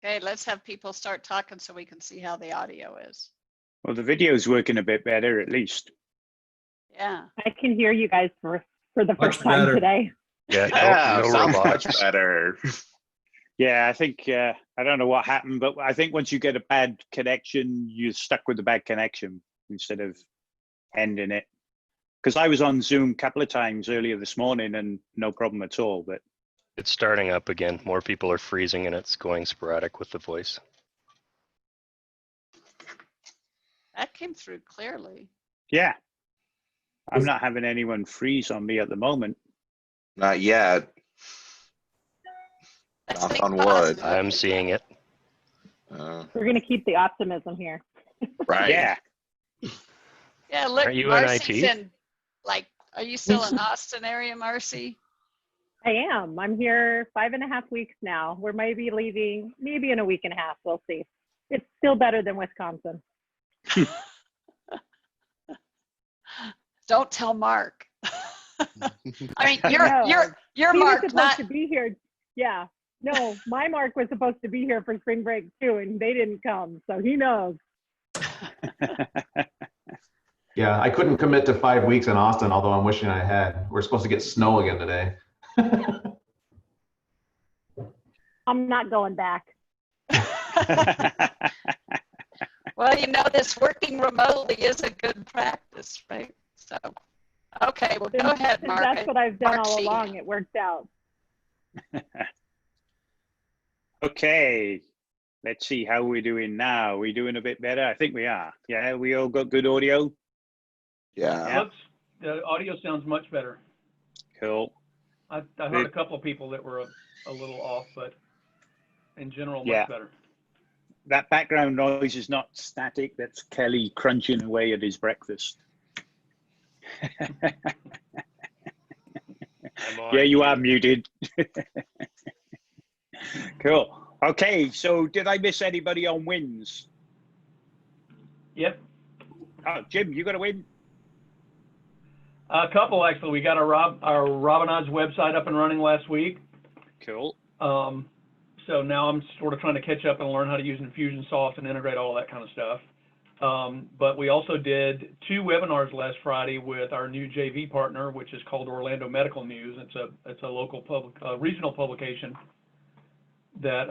Okay, let's have people start talking so we can see how the audio is. Well, the video's working a bit better, at least. Yeah. I can hear you guys for the first Much time better. today. Yeah, Yeah, no sounds robots. much better. Yeah, I think, I don't know what happened, but I think once you get a bad connection, you're stuck with the bad connection instead of ending it. Because I was on Zoom a couple of times earlier this morning and no problem at all, but It's starting up again. More people are freezing and it's going sporadic with the voice. That came through clearly. yeah. I'm not having anyone freeze on me at the moment. Not yet. Let's Knock think on wood. positive. I'm seeing it. We're going to keep the optimism here. Right. Yeah. Yeah, look, Are you in Marcy's IT? in, like, are you still in Austin area, Marcy? I am. I'm here 5.5 weeks now. We're maybe leaving, maybe in a week and a half. We'll see. It's still better than Wisconsin. Don't tell Mark. I mean, No. you're He was Mark, supposed not, to be here. Yeah. No, my Mark was supposed to be here for spring break too, and they didn't come. So he knows. Yeah, I couldn't commit to 5 weeks in Austin, although I'm wishing I had. We're supposed to get snow again today. I'm not going back. well, you know, this working remotely is a good practice, right? So, okay, well, go ahead, Since Mark. that's what I've done all Marcy. along. It worked out. Okay. Let's see how we're doing now. We doing a bit better? I think we are. Yeah, we all got good audio. Yeah. Yeah. The audio sounds much better. Cool. I heard a couple of people that were a little off, but in general, much Yeah. better. That background noise is not static. That's Kelly crunching away at his breakfast. Yeah, you are muted. Cool. Okay, so did I miss anybody on wins? Yep. Oh, Jim, you got a win? A couple, actually. We got our Robinhood's website up and running last week. Cool. So now I'm sort of trying to catch up and learn how to use Infusionsoft and integrate all that kind of stuff. But we also did 2 webinars last Friday with our new JV partner, which is called Orlando Medical News. It's a local regional publication that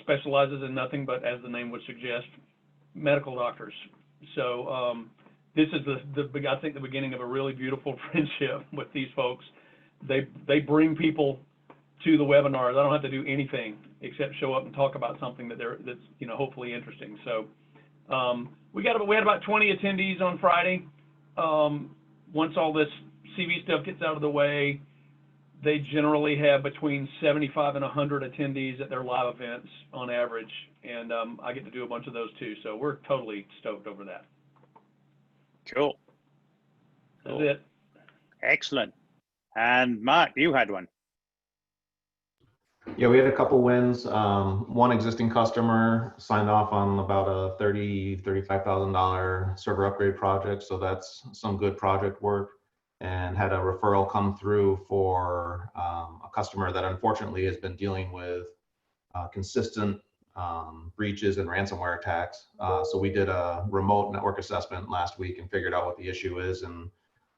specializes in nothing but, as the name would suggest, medical doctors. So this is I think the beginning of a really beautiful friendship with these folks. They bring people to the webinars. I don't have to do anything except show up and talk about something that's hopefully interesting. So we had about 20 attendees on Friday. Once all this CV stuff gets out of the way, they generally have between 75 and 100 attendees at their live events on average, and I get to do a bunch of those too. So we're totally stoked over that. Cool. That's it. Excellent. And Mark, you had one. Yeah, we had a couple wins. One existing customer signed off on about a $35,000 server upgrade project. So that's some good project work, and had a referral come through for a customer that unfortunately has been dealing with consistent breaches and ransomware attacks. So we did a remote network assessment last week and figured out what the issue is, and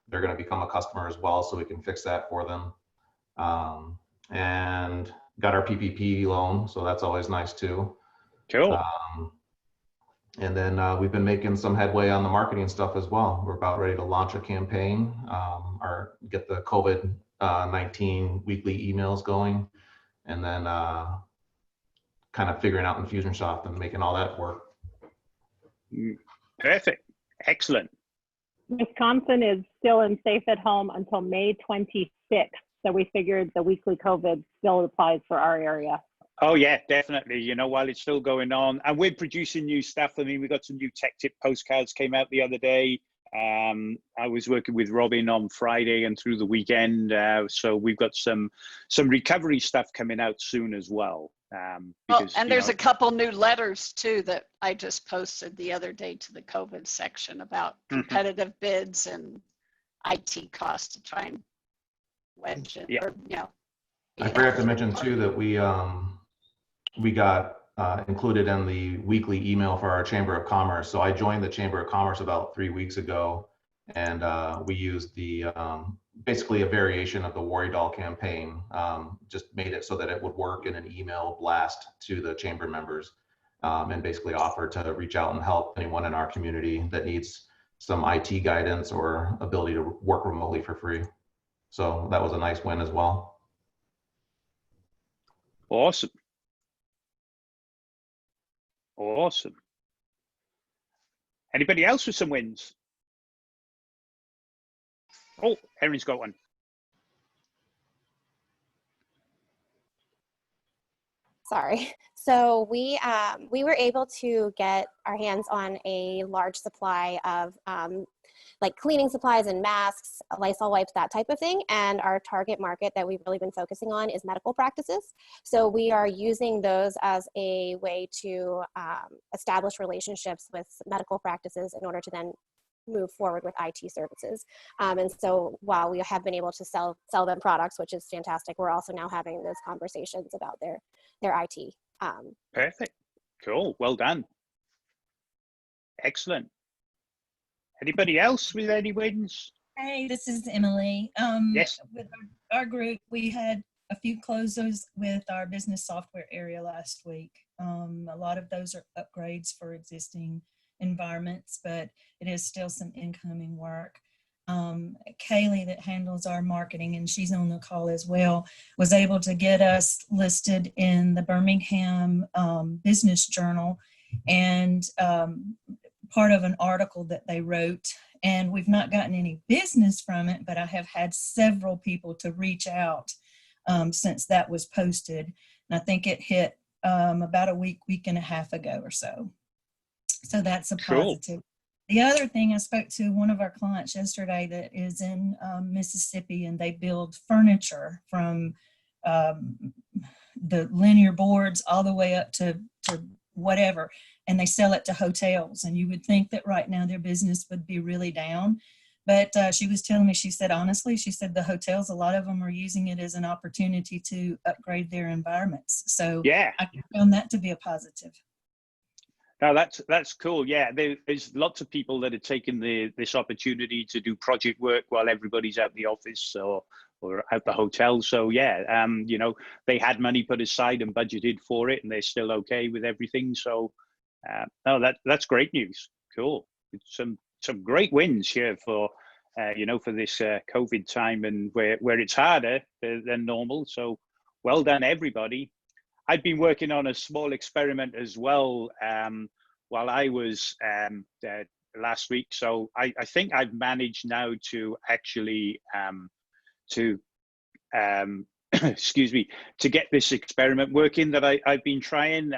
they're going to become a customer as well, so we can fix that for them. And got our PPP loan, so that's always nice too. Cool. And then we've been making some headway on the marketing stuff as well. We're about ready to launch a campaign, or get the COVID-19 weekly emails going, and then kind of figuring out Infusionsoft and making all that work. Perfect. Excellent. Wisconsin is still in safe at home until May 26th. So we figured the weekly COVID still applies for our area. Oh yeah, definitely. While it's still going on, and we're producing new stuff. I mean, we got some new tech tip postcards came out the other day. I was working with Robin on Friday and through the weekend. So we've got some recovery stuff coming out soon as well. Because, and there's a couple new letters too that I just posted the other day to the COVID section about competitive bids and IT costs to try and wedge it. Yeah. Or, I forgot to mention too that we got included in the weekly email for our Chamber of Commerce. So I joined the Chamber of Commerce about 3 weeks ago, and we used the basically a variation of the Worry Doll campaign, just made it so that it would work in an email blast to the chamber members, and basically offered to reach out and help anyone in our community that needs some IT guidance or ability to work remotely for free. So that was a nice win as well. Awesome. Awesome. Anybody else with some wins? Oh, Erin's got one. Sorry. So we were able to get our hands on a large supply of like cleaning supplies and masks, Lysol wipes, that type of thing. And our target market that we've really been focusing on is medical practices. So we are using those as a way to establish relationships with medical practices in order to then move forward with IT services. And so while we have been able to sell them products, which is fantastic, we're also now having those conversations about their IT. Perfect. Cool. Well done. Excellent. Anybody else with any wins? Hey, this is Emily. Yes. With our group, we had a few closes with our business software area last week. A lot of those are upgrades for existing environments, but it is still some incoming work. Kaylee, that handles our marketing, and she's on the call as well, was able to get us listed in the Birmingham Business Journal, and part of an article that they wrote. And we've not gotten any business from it, but I have had several people to reach out since that was posted. And I think it hit about a week and a half ago or so. So that's a positive. Cool. The other thing, I spoke to one of our clients yesterday that is in Mississippi, and they build furniture from the linear boards all the way up to whatever, and they sell it to hotels. And you would think that right now their business would be really down. But she was telling me, she said, honestly, she said the hotels, a lot of them are using it as an opportunity to upgrade their environments. So yeah, I found that to be a positive. No, that's cool. Yeah, there's lots of people that are taking this opportunity to do project work while everybody's out the office or at the hotel. So yeah, you know, they had money put aside and budgeted for it, and they're still okay with everything. So no, that's great news. Cool. Some great wins here for you know, for this COVID time, and where it's harder than normal. So well done, everybody. I've been working on a small experiment as well while I was last week. So I think I've managed now to actually excuse me, to get this experiment working that I've been trying.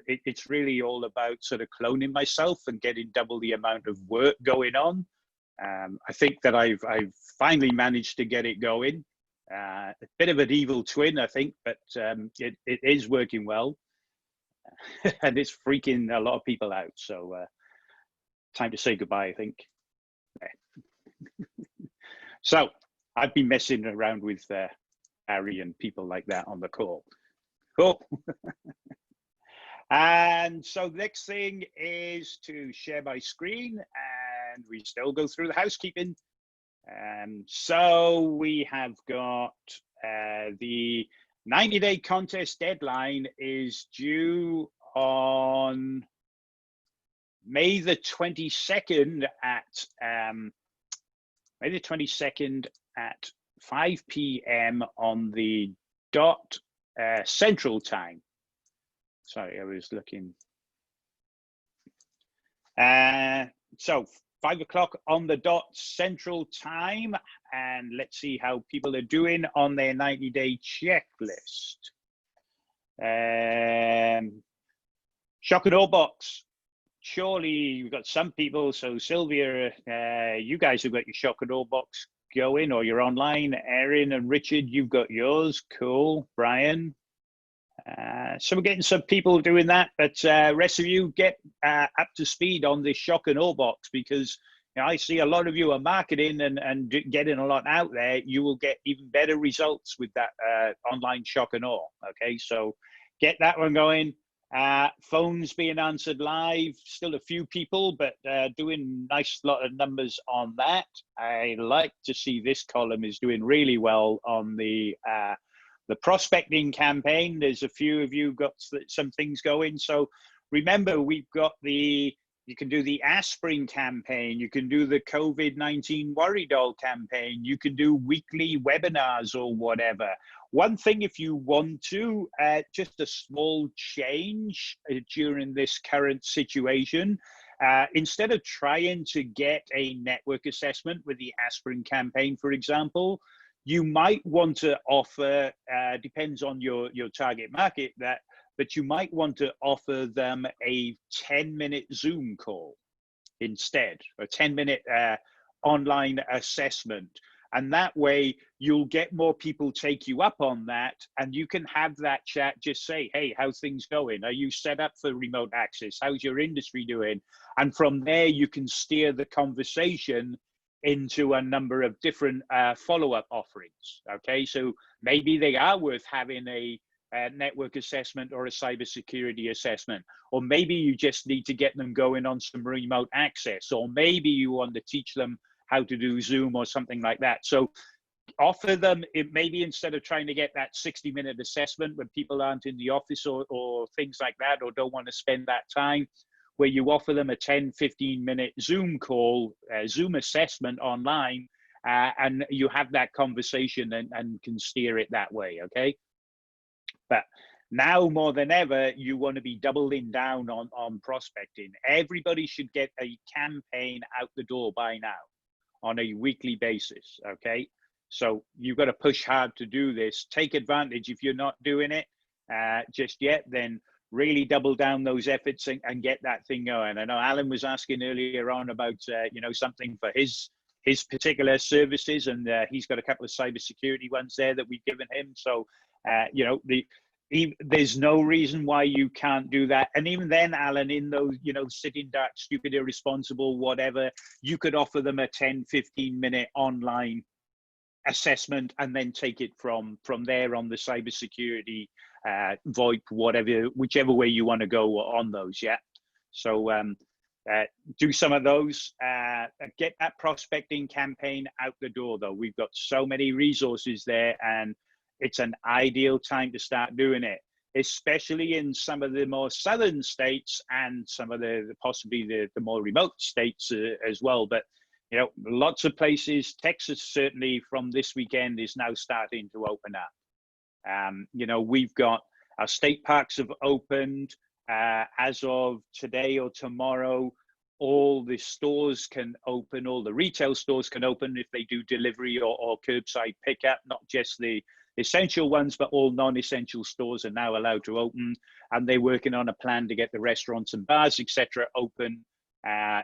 It's really all about sort of cloning myself and getting double the amount of work going on. I think that I've finally managed to get it going. A bit of an evil twin, I think, but it is working well. And it's freaking a lot of people out. So time to say goodbye, I think. So I've been messing around with Harry and people like that on the call. Cool. And so the next thing is to share my screen, and we still go through the housekeeping. So we have got the 90-day contest deadline is due on May the 22nd at May the 22nd at 5 p.m. on the dot Central Time. Sorry, I was looking. So 5 o'clock on the dot Central Time, and let's see how people are doing on their 90-day checklist. Shock and awe box. Surely we've got some people. So Sylvia, you guys have got your shock and awe box going, or you're online. Erin and Richard, you've got yours. Cool. Brian. So we're getting some people doing that, but rest of you get up to speed on this shock and awe box, because you know, I see a lot of you are marketing and getting a lot out there. You will get even better results with that online shock and awe. Okay, so get that one going. Phones being answered live, still a few people, but doing nice lot of numbers on that. I like to see this column is doing really well on the prospecting campaign. There's a few of you got some things going. So remember, we've got you can do the aspirin campaign, you can do the COVID-19 worry doll campaign, you can do weekly webinars or whatever. One thing, if you want to, just a small change during this current situation, instead of trying to get a network assessment with the aspirin campaign, for example, you might want to offer, depends on your target market, but you might want to offer them a 10-minute Zoom call instead, a 10-minute online assessment. And that way you'll get more people take you up on that, and you can have that chat, just say, hey, how's things going? Are you set up for remote access? How's your industry doing? And from there, you can steer the conversation into a number of different follow-up offerings, okay? So maybe they are worth having a network assessment or a cybersecurity assessment, or maybe you just need to get them going on some remote access, or maybe you want to teach them how to do Zoom or something like that. So offer them, maybe instead of trying to get that 60-minute assessment when people aren't in the office or things like that, or don't want to spend that time, where you offer them a 10-15-minute Zoom call, Zoom assessment online, and you have that conversation and can steer it that way, okay? But now more than ever, you want to be doubling down on prospecting. Everybody should get a campaign out the door by now on a weekly basis, okay? So you've got to push hard to do this. Take advantage. If you're not doing it just yet, then really double down those efforts and get that thing going. I know Alan was asking earlier on about, something for his particular services, and he's got a couple of cybersecurity ones there that we've given him. So, there's no reason why you can't do that. And even then, Alan, in those, sitting dark, stupid, irresponsible, whatever, you could offer them a 10-15-minute online assessment and then take it from there on the cybersecurity, VoIP, whatever, whichever way you want to go on those, yeah? So do some of those, get that prospecting campaign out the door though. We've got so many resources there, and it's an ideal time to start doing it, especially in some of the more southern states and some of possibly the more remote states as well. But lots of places, Texas certainly from this weekend is now starting to open up. We've got our state parks have opened as of today or tomorrow. All the stores can open, all the retail stores can open if they do delivery or curbside pickup, not just the essential ones, but all non-essential stores are now allowed to open, and they're working on a plan to get the restaurants and bars, etc., open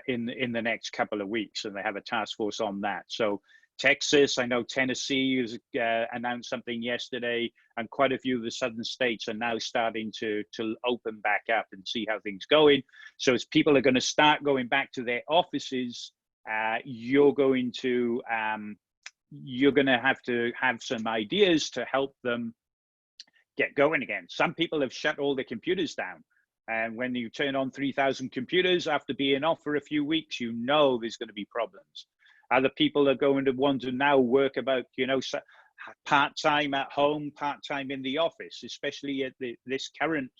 in the next couple of weeks, and they have a task force on that. So Texas, I know Tennessee has announced something yesterday, and quite a few of the southern states are now starting to open back up and see how things going. So as people are going to start going back to their offices, you're going to have to have some ideas to help them get going again. Some people have shut all their computers down. And when you turn on 3,000 computers after being off for a few weeks, there's going to be problems. Other people are going to want to now work about, part-time at home, part-time in the office, especially at this current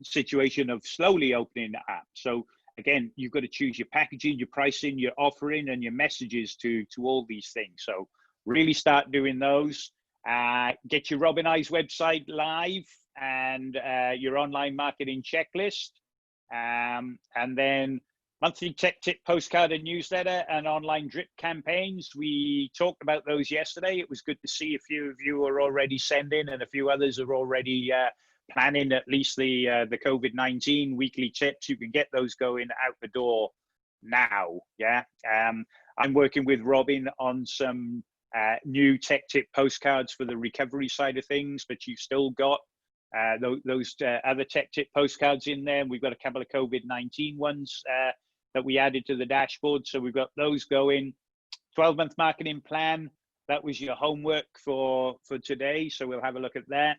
situation of slowly opening up. So again, you've got to choose your packaging, your pricing, your offering, and your messages to all these things. So really start doing those. Get your Robin Eyes website live and your online marketing checklist. And then monthly tech tip postcard and newsletter and online drip campaigns. We talked about those yesterday. It was good to see a few of you are already sending, and a few others are already planning at least the COVID-19 weekly tips. You can get those going out the door now, yeah? I'm working with Robin on some new tech tip postcards for the recovery side of things, but you've still got those other tech tip postcards in there. We've got a couple of COVID-19 ones that we added to the dashboard. So we've got those going. 12-month marketing plan. That was your homework for today. So we'll have a look at that.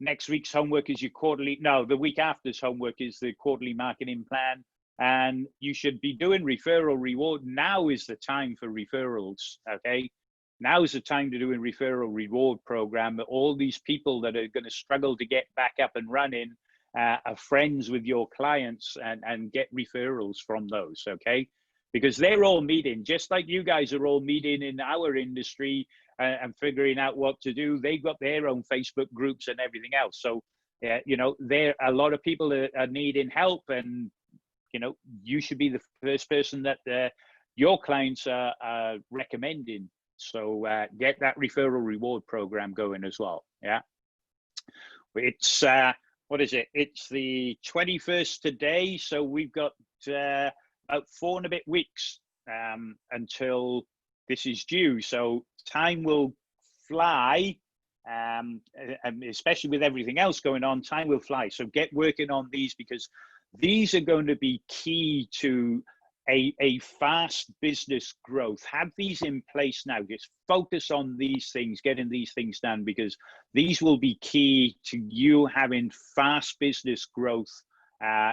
next week's homework is your quarterly. No, the week after's homework is the quarterly marketing plan. And you should be doing referral reward. Now is the time for referrals, okay? Now is the time to do a referral reward program. All these people that are going to struggle to get back up and running are friends with your clients, and get referrals from those, okay? Because they're all meeting, just like you guys are all meeting in our industry and figuring out what to do. They've got their own Facebook groups and everything else. So, you know, there are a lot of people that are needing help, and you know, you should be the first person that your clients are recommending. So get that referral reward program going as well. Yeah, it's what is it? It's the 21st today, so we've got about 4 and a bit weeks until this is due. So time will fly, and especially with everything else going on, time will fly. So get working on these, because these are going to be key to a fast business growth. Have these in place now. Just focus on these things, getting these things done, because these will be key to you having fast business growth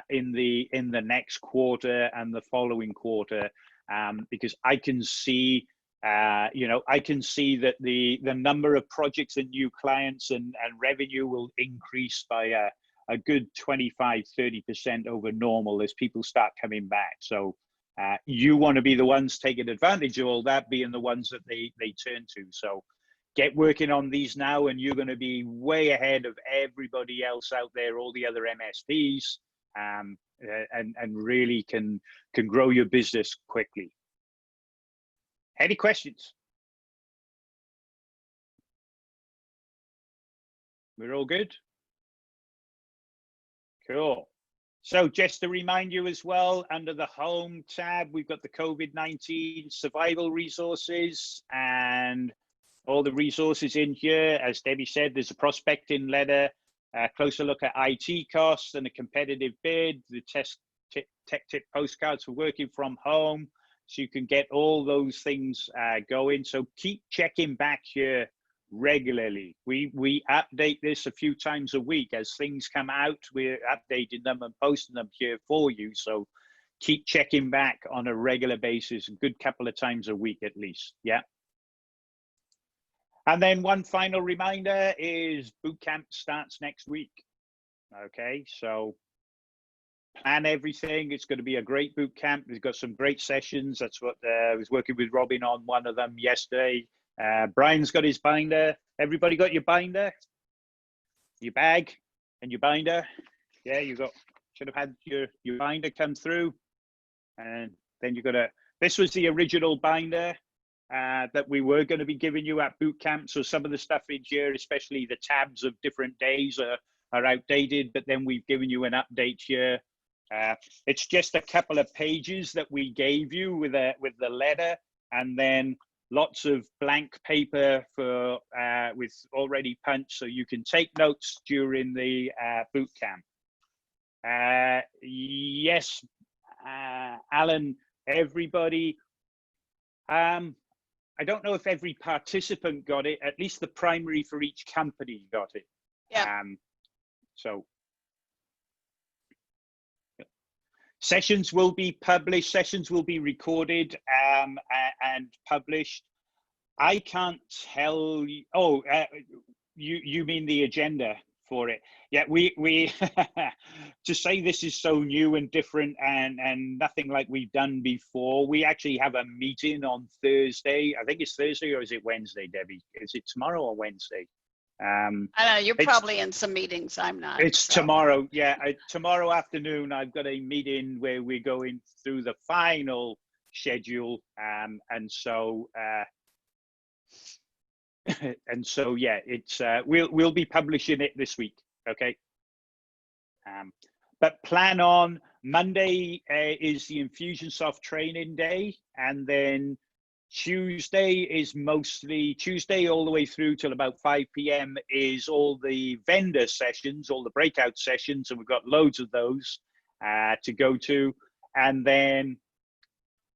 in the next quarter and the following quarter. Because I can see, you know, I can see that the number of projects and new clients and revenue will increase by a good 25-30% over normal as people start coming back. So you want to be the ones taking advantage of all that, being the ones that they turn to. So get working on these now, and you're going to be way ahead of everybody else out there, all the other MSPs, and really can grow your business quickly. Any questions? We're all good? Cool. So just to remind you as well, under the Home tab, we've got the COVID-19 survival resources and all the resources in here. As Debbie said, there's a prospecting letter, a closer look at IT costs and a competitive bid, the tech tip postcards for working from home. So you can get all those things going. So keep checking back here regularly. We update this a few times a week. As things come out, we're updating them and posting them here for you. So keep checking back on a regular basis, a good couple of times a week at least. Yeah. And then one final reminder is boot camp starts next week. Okay, so plan everything. It's going to be a great boot camp. We've got some great sessions. That's what I was working with Robin on one of them yesterday. Brian's got his binder. Everybody got your binder, your bag, and your binder. Yeah, you should have had your binder come through, and then you got a. This was the original binder that we were going to be giving you at boot camp. So some of the stuff in here, especially the tabs of different days, are outdated. But then we've given you an update here. It's just a couple of pages that we gave you with the letter, and then lots of blank paper for with already punched, so you can take notes during the boot camp. Yes, Alan, everybody. I don't know if every participant got it. At least the primary for each company got it. Yeah. So sessions will be published, sessions will be recorded and published. I can't tell you, you mean the agenda for it? Yeah, we to say this is so new and different and nothing like we've done before. We actually have a meeting on Thursday. I think it's Thursday, or is it Wednesday, Debbie? Is it tomorrow or Wednesday? I know you're probably in some meetings. I'm not. It's so. tomorrow. Yeah, tomorrow afternoon I've got a meeting where we're going through the final schedule, and so yeah, it's we'll be publishing it this week. Okay. But plan on Monday is the Infusionsoft training day, and then Tuesday is mostly Tuesday all the way through till about 5 p.m. is all the vendor sessions, all the breakout sessions, and we've got loads of those to go to. And then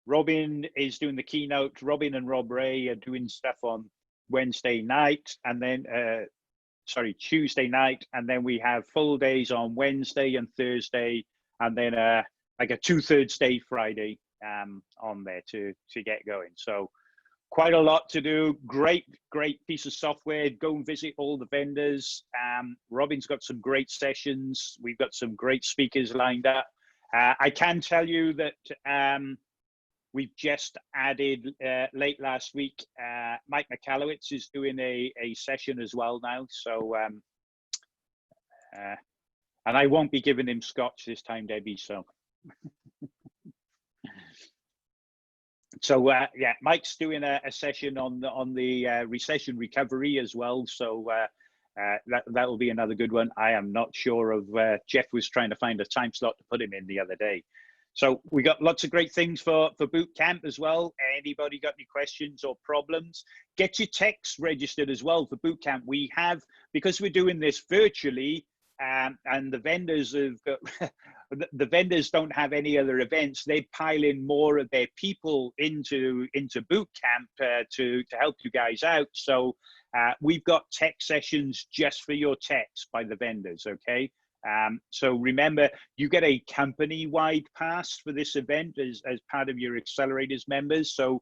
Robin is doing the keynote. Robin and Rob Ray are doing stuff on Wednesday night, and then Tuesday night, and then we have full days on Wednesday and Thursday, and then like a 2/3 day Friday on there to get going. So quite a lot to do. Great piece of software. Go and visit all the vendors. Robin's got some great sessions. We've got some great speakers lined up. I can tell you that we've just added late last week, Mike McAllowitz is doing a session as well now. So, and I won't be giving him scotch this time, Debbie, so. So yeah, Mike's doing a session on the recession recovery as well. So that will be another good one. I am not sure of. Jeff was trying to find a time slot to put him in the other day. So we got lots of great things for boot camp as well. Anybody got any questions or problems? Get your techs registered as well for boot camp. We have, because we're doing this virtually, and the vendors have got, the vendors don't have any other events. They pile in more of their people into boot camp to help you guys out. So we've got tech sessions just for your techs by the vendors. Okay. So remember, you get a company-wide pass for this event as part of your accelerators members. So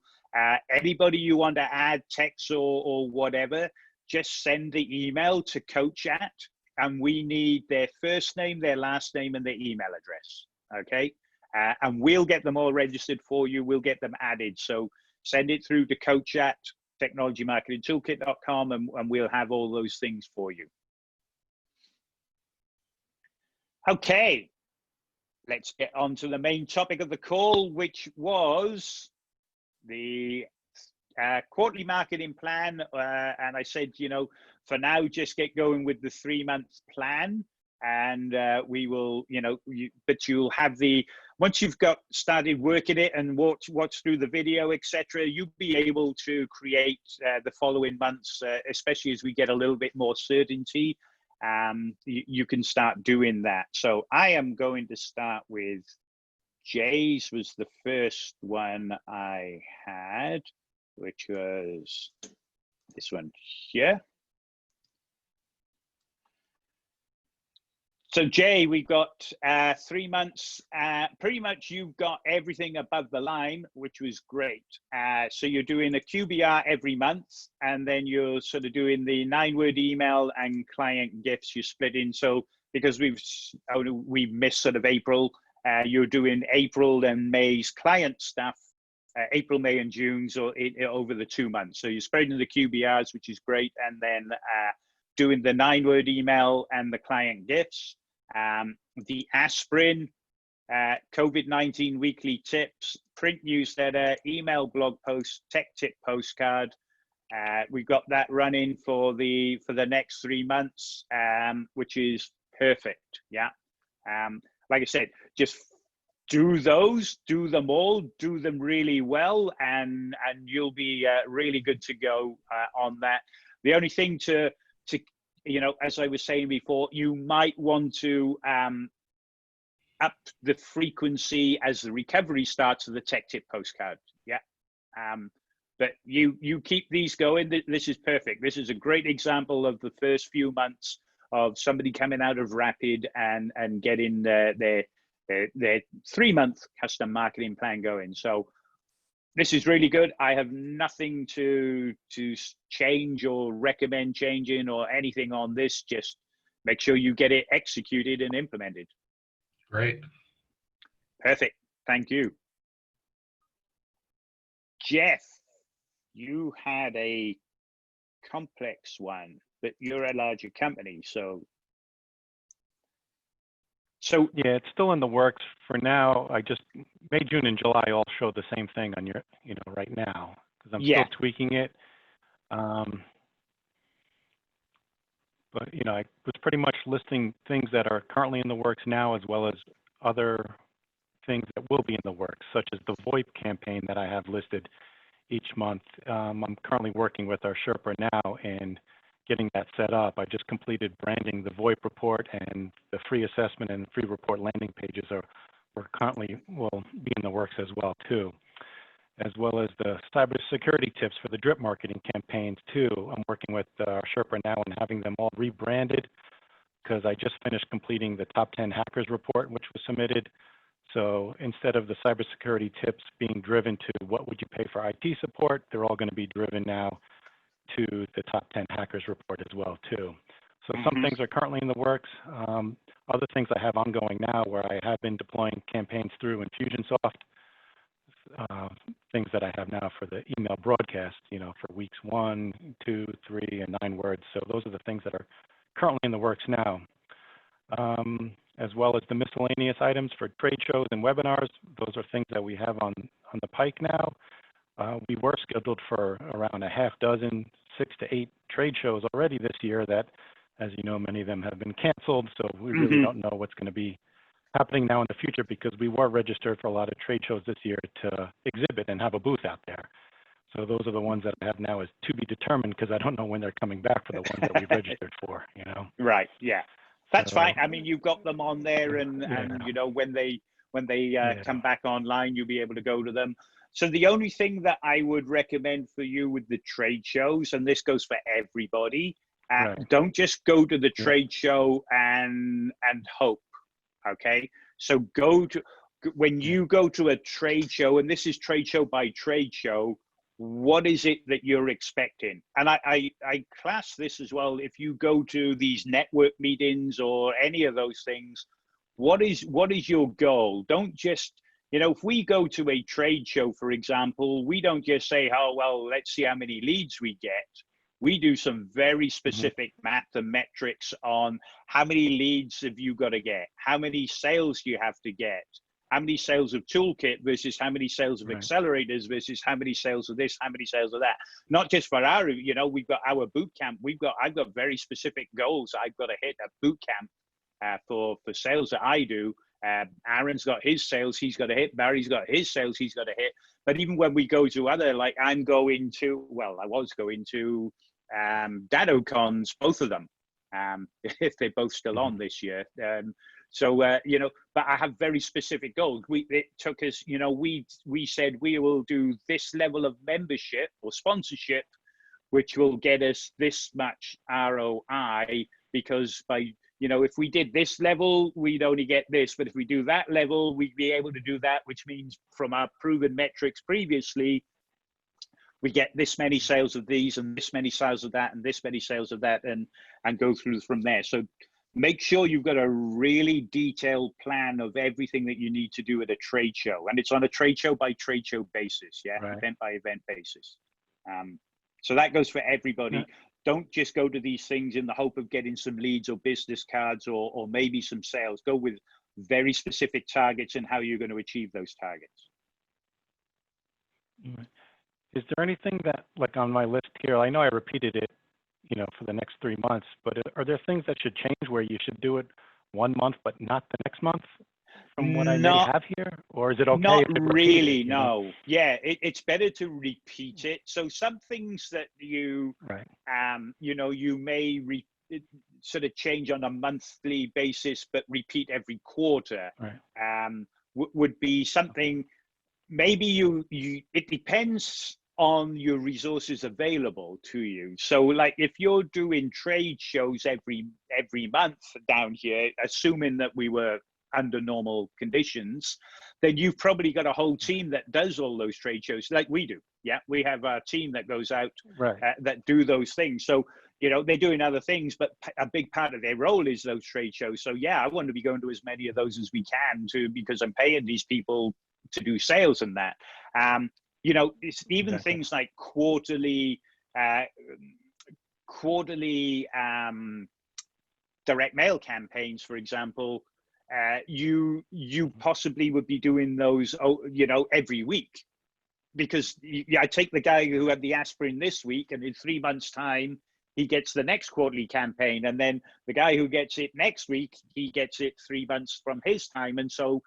anybody you want to add techs or whatever, just send the email to coach at. And we need their first name, their last name, and their email address, okay? And we'll get them all registered for you. We'll get them added. So send it through to coach at technologymarketingtoolkit.com, and we'll have all those things for you. Okay, let's get on to the main topic of the call, which was the quarterly marketing plan. And I said, you know, for now, just get going with the 3-month plan, and we will, you know, but you'll have once you've got started working it and watch through the video, etc., you'll be able to create the following months, especially as we get a little bit more certainty. You can start doing that. So I am going to start with Jay's was the first one I had, which was this one here. So Jay, we've got 3 months. Pretty much you've got everything above the line, which was great. So you're doing a QBR every month, and then you're sort of doing the 9-word email and client gifts. You split in. So because we've missed sort of April, you're doing April and May's client stuff, April, May, and June's over the 2 months. So you're spreading the QBRs, which is great, and then doing the 9-word email and the client gifts. The aspirin, COVID-19 weekly tips, print newsletter, email blog post, tech tip postcard. We've got that running for the next 3 months, which is perfect. Yeah. Like I said, just do them all, do them really well, and you'll be really good to go on that. The only thing to you know, as I was saying before, you might want to up the frequency as the recovery starts of the tech tip postcard. Yeah. But you keep these going. This is perfect. This is a great example of the first few months of somebody coming out of Rapid and getting their 3-month custom marketing plan going. So this is really good. I have nothing to change or recommend changing or anything on this. Just make sure you get it executed and implemented. Great. Perfect. Thank you. Jeff, you had a complex one, but you're a larger company, so. Yeah, it's still in the works for now. May, June, and July all show the same thing on your, you know, right now, because I'm still tweaking it. But you know, I was pretty much listing things that are currently in the works now, as well as other things that will be in the works, such as the VoIP campaign that I have listed each month. I'm currently working with our Sherpa now and getting that set up. I just completed branding the VoIP report, and the free assessment and free report landing pages will be in the works as well too. as well as the cybersecurity tips for the drip marketing campaigns too. I'm working with our Sherpa now and having them all rebranded because I just finished completing the top 10 hackers report, which was submitted. So instead of the cybersecurity tips being driven to what would you pay for IT support, they're all going to be driven now to the top 10 hackers report as well too. So some things are currently in the works. Other things I have ongoing now where I have been deploying campaigns through Infusionsoft, things that I have now for the email broadcast, for weeks 1, 2, 3, and 9 words. So those are the things that are currently in the works now. As well as the miscellaneous items for trade shows and webinars. Those are things that we have on the pike now. We were scheduled for around a half dozen, 6 to 8 trade shows already this year that, as you know, many of them have been canceled. So we really don't know what's going to be happening now in the future because we were registered for a lot of trade shows this year to exhibit and have a booth out there. So those are the ones that I have now as to be determined because I don't know when they're coming back for the ones that we registered for, Right, yeah. That's fine. I mean, you've got them on there and when they come back online, you'll be able to go to them. So the only thing that I would recommend for you with the trade shows, and this goes for everybody, don't just go to the trade show and hope, okay? So when you go to a trade show, and this is trade show by trade show, what is it that you're expecting? And I class this as well. If you go to these network meetings or any of those things, what is your goal? Don't just, if we go to a trade show, for example, we don't just say, oh, well, let's see how many leads we get. We do some very specific math and metrics on how many leads have you got to get? How many sales do you have to get? How many sales of toolkit versus how many sales of accelerators versus how many sales of this, how many sales of that. Not just for our, we've got our boot camp. I've got very specific goals I've got to hit at boot camp for sales that I do. Aaron's got his sales he's got to hit. Barry's got his sales he's got to hit. But even when we go to other, like I was going to DadoCons, both of them, if they're both still on this year. But I have very specific goals. It took us, we said we will do this level of membership or sponsorship, which will get us this much ROI, because by, if we did this level, we'd only get this. But if we do that level, we'd be able to do that, which means from our proven metrics previously, we get this many sales of these and this many sales of that and this many sales of that and go through from there. So make sure you've got a really detailed plan of everything that you need to do at a trade show. And it's on a trade show by trade show basis, event by event basis. So that goes for everybody. Don't just go to these things in the hope of getting some leads or business cards or maybe some sales. Go with very specific targets and how you're going to achieve those targets. Is there anything that, like on my list here, I know I repeated it, for the next 3 months, but are there things that should change where you should do it 1 month, but not the next month from what I may have here? Or is it okay? Not really, no. Yeah, it's better to repeat it. So some things that you may sort of change on a monthly basis, but repeat every quarter, would be something, maybe it depends on your resources available to you. So like if you're doing trade shows every month down here, assuming that we were under normal conditions, then you've probably got a whole team that does all those trade shows like we do. Yeah, we have a team that goes out that do those things. So, they're doing other things, but a big part of their role is those trade shows. So yeah, I want to be going to as many of those as we can because I'm paying these people to do sales and that. It's even things like quarterly direct mail campaigns, for example. You possibly would be doing those, every week, because I take the guy who had the aspirin this week, and in 3 months' time, he gets the next quarterly campaign, and then the guy who gets it next week, he gets it 3 months from his time, and so.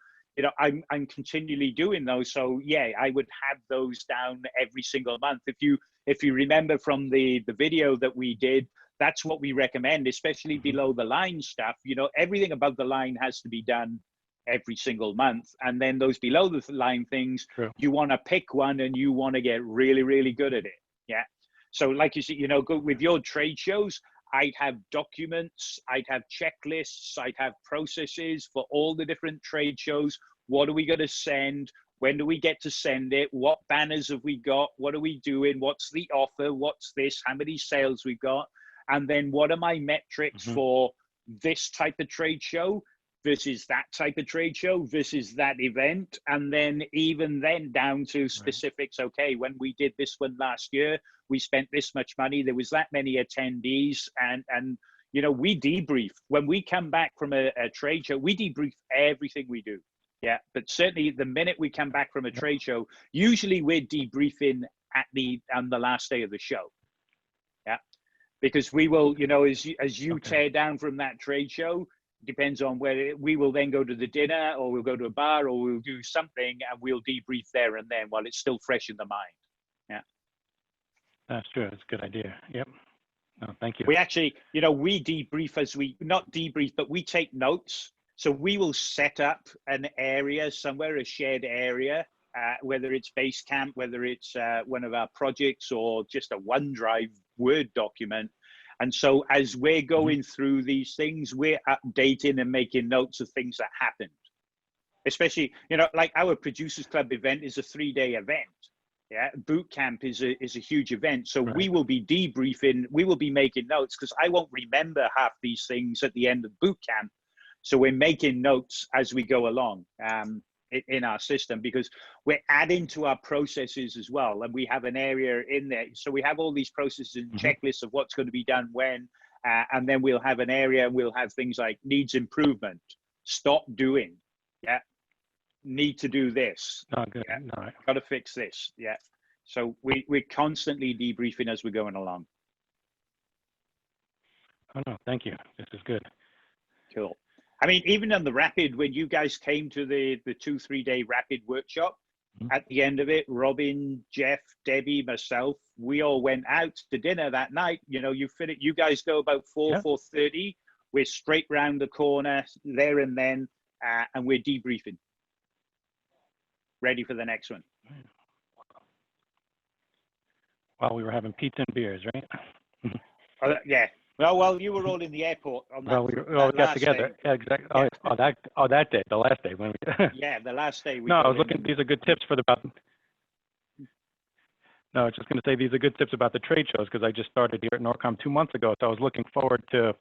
I'm continually doing those. So yeah, I would have those down every single month. If you remember from the video that we did, that's what we recommend, especially below the line stuff. Everything above the line has to be done every single month. And then those below the line things, True. you want to pick one and you want to get really, really good at it. Yeah. So like you said, you know, go with your trade shows, I'd have documents, I'd have checklists, I'd have processes for all the different trade shows. What are we going to send? When do we get to send it? What banners have we got? What are we doing? What's the offer? What's this? How many sales we got? And then what are my metrics for this type of trade show versus that type of trade show versus that event? And then even then down to specifics. Okay, when we did this one last year, we spent this much money. There was that many attendees, and you know, we debrief when we come back from a trade show. We debrief everything we do. Yeah, but certainly the minute we come back from a trade show, usually we're debriefing on the last day of the show. Yeah, because we will, you know, as you tear down from that trade show, depends on where we will then go to the dinner, or we'll go to a bar, or we'll do something, and we'll debrief there and then while it's still fresh in the mind. Yeah, that's true. That's a good idea. Yep. No, thank you. We actually, you know, we debrief as we not debrief, but we take notes. So we will set up an area somewhere, a shared area, whether it's Basecamp, whether it's one of our projects, or just a OneDrive Word document. And so as we're going through these things, we're updating and making notes of things that happened. Especially, you know, like our Producers Club event is a 3-day event. Yeah, boot camp is a huge event. So we will be debriefing, we will be making notes, because I won't remember half these things at the end of boot camp. So we're making notes as we go along in our system, because we're adding to our processes as well. And we have an area in there. So we have all these processes and checklists of what's going to be done when, and then we'll have an area, we'll have things like needs improvement, stop doing, yeah, need to do this. Oh, good. Yeah. No, Got to fix this. Yeah. So we're constantly debriefing as we're going along. oh no, thank you. This is good. Cool. I mean, even on the Rapid, when you guys came to the 2-3 day Rapid workshop, at the end of it, Robin, Jeff, Debbie, myself, we all went out to dinner that night. You know, you guys go about 4:30. We're straight round the corner there and then, and we're debriefing. Ready for the next one. While we were having pizza and beers, right? Yeah. Well, you were all in the airport on that. Well, we got together. Yeah, exactly. Yeah. That day, the last day when we. Yeah, the last day. No, I was looking. These are good tips for No, I was just going to say these are good tips about the trade shows, because I just started here at Norcom 2 months ago, so I was looking forward to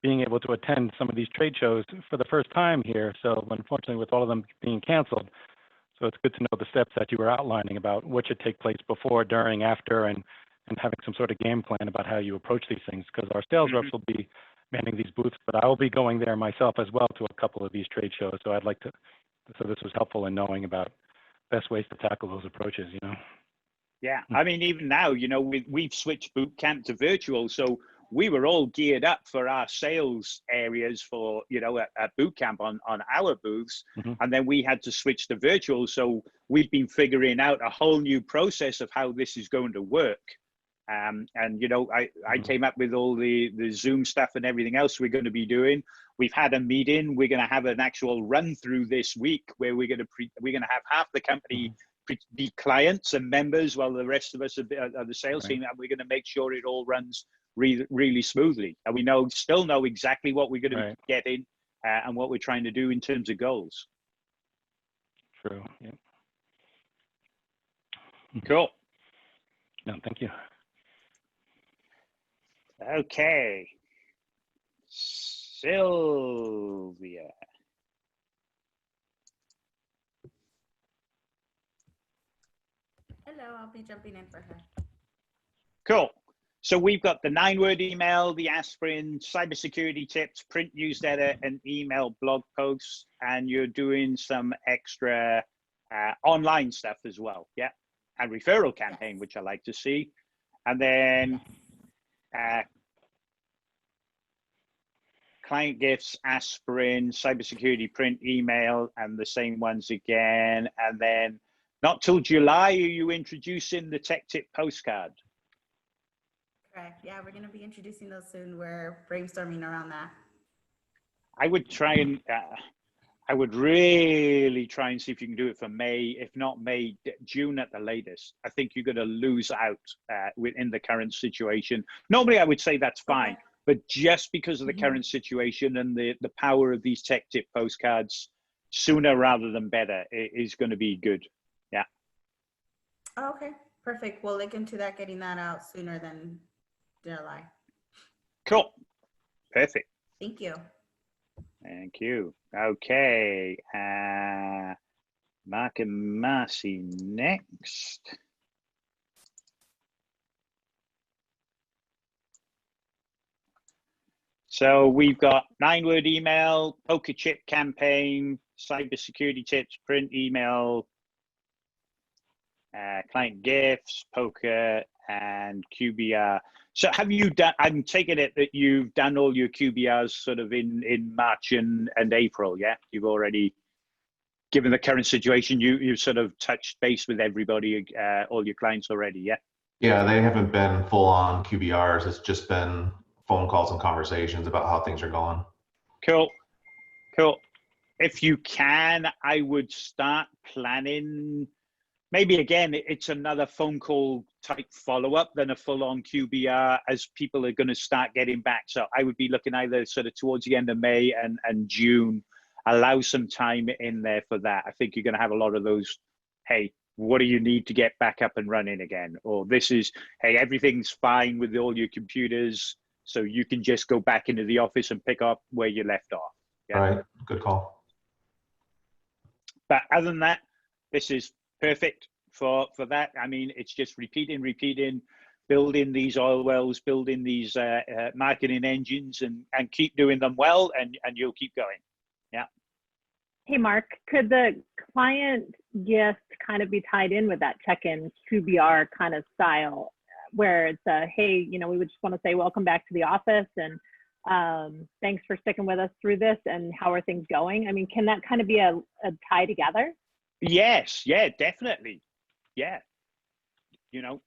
being able to attend some of these trade shows for the first time here. So unfortunately, with all of them being canceled, so it's good to know the steps that you were outlining about what should take place before, during, after, and having some sort of game plan about how you approach these things, because our sales reps will be manning these booths, but I will be going there myself as well to a couple of these trade shows. So I'd like to, so this was helpful in knowing about best ways to tackle those approaches, you know? Yeah, I mean, even now, you know, we've switched boot camp to virtual. So we were all geared up for our sales areas for, you know, at boot camp on our booths. And then we had to switch to virtual. So we've been figuring out a whole new process of how this is going to work. And, you know, I came up with all the Zoom stuff and everything else we're going to be doing. We've had a meeting. We're going to have an actual run through this week where we're going to have half the company be clients and members, while the rest of us are the sales team, and we're going to make sure it all runs really smoothly. And we still know exactly what we're going to be getting and what we're trying to do in terms of goals. True. Yeah. Cool. No, thank you. Okay. Sylvia. Hello, I'll be jumping in for her. Cool. So we've got the 9-word email, the aspirin, cybersecurity tips, print newsletter, and email blog posts, and you're doing some extra online stuff as well, yeah? And referral campaign, which I like to see. And then client gifts, aspirin, cybersecurity, print, email, and the same ones again. And then not till July are you introducing the tech tip postcard. Correct. Yeah, we're going to be introducing those soon. We're brainstorming around that. I would try and I would really try and see if you can do it for May, if not May, June at the latest. I think you're going to lose out within the current situation. Normally, I would say that's fine, but just because of the current situation and the power of these tech tip postcards, sooner rather than better is going to be good. Yeah. Oh, okay, perfect. We'll look into that, getting that out sooner than July. Cool. Perfect. Thank you. Thank you. Okay. Mark and Marcy next. So we've got 9-word email, poker chip campaign, cybersecurity tips, print email, client gifts, poker, and QBR. So have you done, I'm taking it that you've done all your QBRs sort of in March and April, yeah? You've already, given the current situation, you've sort of touched base with everybody, all your clients already, yeah? Yeah, they haven't been full on QBRs. It's just been phone calls and conversations about how things are going. Cool, cool. If you can, I would start planning. Maybe again, it's another phone call type follow-up than a full-on QBR as people are going to start getting back. So I would be looking either sort of towards the end of May and June. Allow some time in there for that. I think you're going to have a lot of those, hey, what do you need to get back up and running again? Or this is, hey, everything's fine with all your computers, so you can just go back into the office and pick up where you left off. Yeah? Right, good call. But other than that, this is perfect for that. I mean, it's just repeating, building these oil wells, building these marketing engines, and keep doing them well, and you'll keep going. Yeah. Hey, Mark, could the client just kind of be tied in with that check-in QBR kind of style, where it's a, hey, you know, we would just want to say welcome back to the office, and thanks for sticking with us through this, and how are things going? I mean, can that kind of be a tie together? Yes, yeah, definitely. Yeah. You know,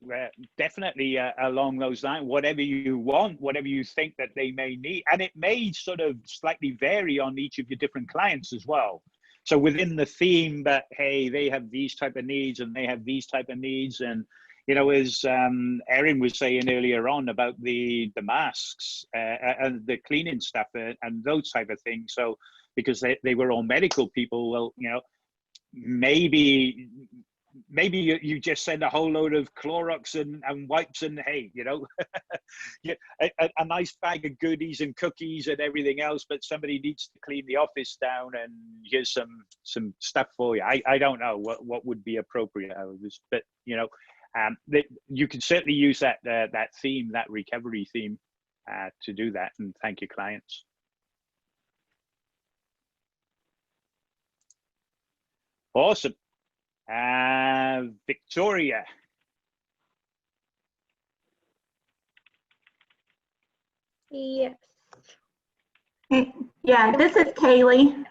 definitely along those lines, whatever you want, whatever you think that they may need. And it may sort of slightly vary on each of your different clients as well. So within the theme that, hey, they have these type of needs and they have these type of needs. And, you know, as Erin was saying earlier on about the masks and the cleaning stuff and those type of things. So because they were all medical people, well, you know, maybe you just send a whole load of Clorox and wipes and, hey, you know, yeah, a nice bag of goodies and cookies and everything else, but somebody needs to clean the office down, and here's some stuff for you. I don't know what would be appropriate, but you know, you can certainly use that theme, that recovery theme, to do that and thank your clients. Awesome. Victoria. Yes. Yeah, this is Kaylee.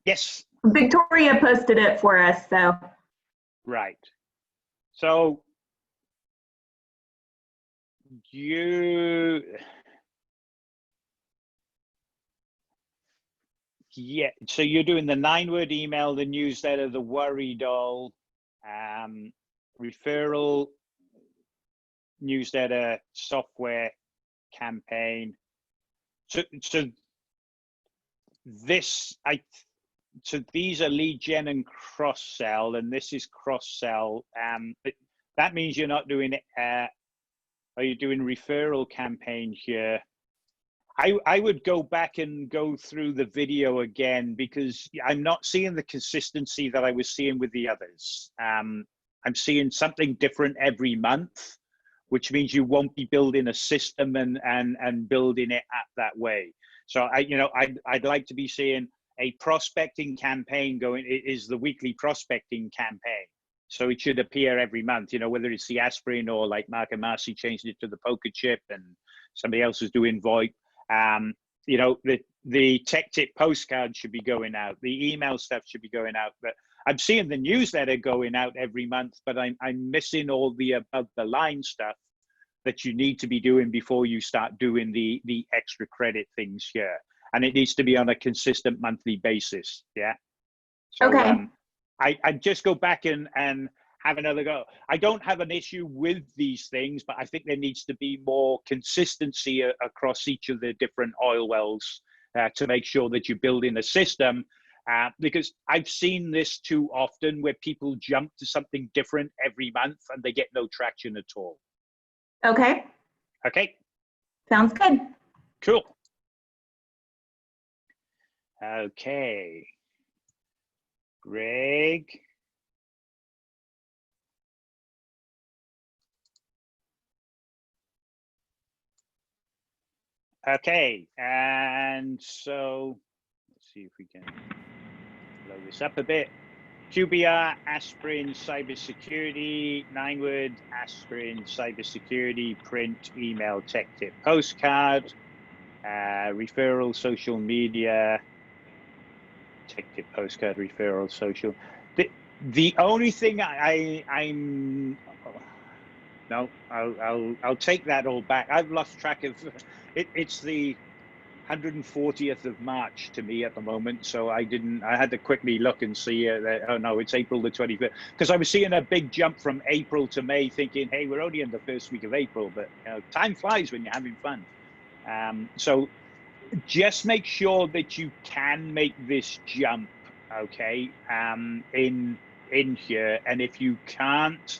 Yes. Victoria posted it for us, so. Right. So yeah, so you're doing the 9-word email, the newsletter, the worry doll, referral newsletter, software campaign. So these are lead gen and cross sell, and this is cross sell. That means you're not doing are you doing referral campaign here? I would go back and go through the video again, because I'm not seeing the consistency that I was seeing with the others. I'm seeing something different every month, which means you won't be building a system and building it that way. So I'd like to be seeing a prospecting campaign going. It is the weekly prospecting campaign. So it should appear every month, you know, whether it's the aspirin or like Mark and Marcy changed it to the poker chip and somebody else is doing VoIP. You know, the tech tip postcard should be going out. The email stuff should be going out. But I'm seeing the newsletter going out every month, but I'm missing all the above the line stuff that you need to be doing before you start doing the extra credit things here. and it needs to be on a consistent monthly basis. Yeah. So, Okay. I just go back and have another go. I don't have an issue with these things, but I think there needs to be more consistency across each of the different oil wells to make sure that you're building a system. Because I've seen this too often where people jump to something different every month and they get no traction at all. Okay. Okay. Sounds good. Cool. Okay. Greg. Okay, and so let's see if we can blow this up a bit. QBR, aspirin, cybersecurity, Ninewood, aspirin, cybersecurity, print, email, tech tip, postcard, referral, social media, tech tip, postcard, referral, social. The only thing I'm no, I'll take that all back. I've lost track of it. It's the 140th of March to me at the moment, so I had to quickly look and see that, oh no, it's April the 25th, because I was seeing a big jump from April to May, thinking, hey, we're only in the first week of April, but time flies when you're having fun. So just make sure that you can make this jump, okay, in here, and if you can't,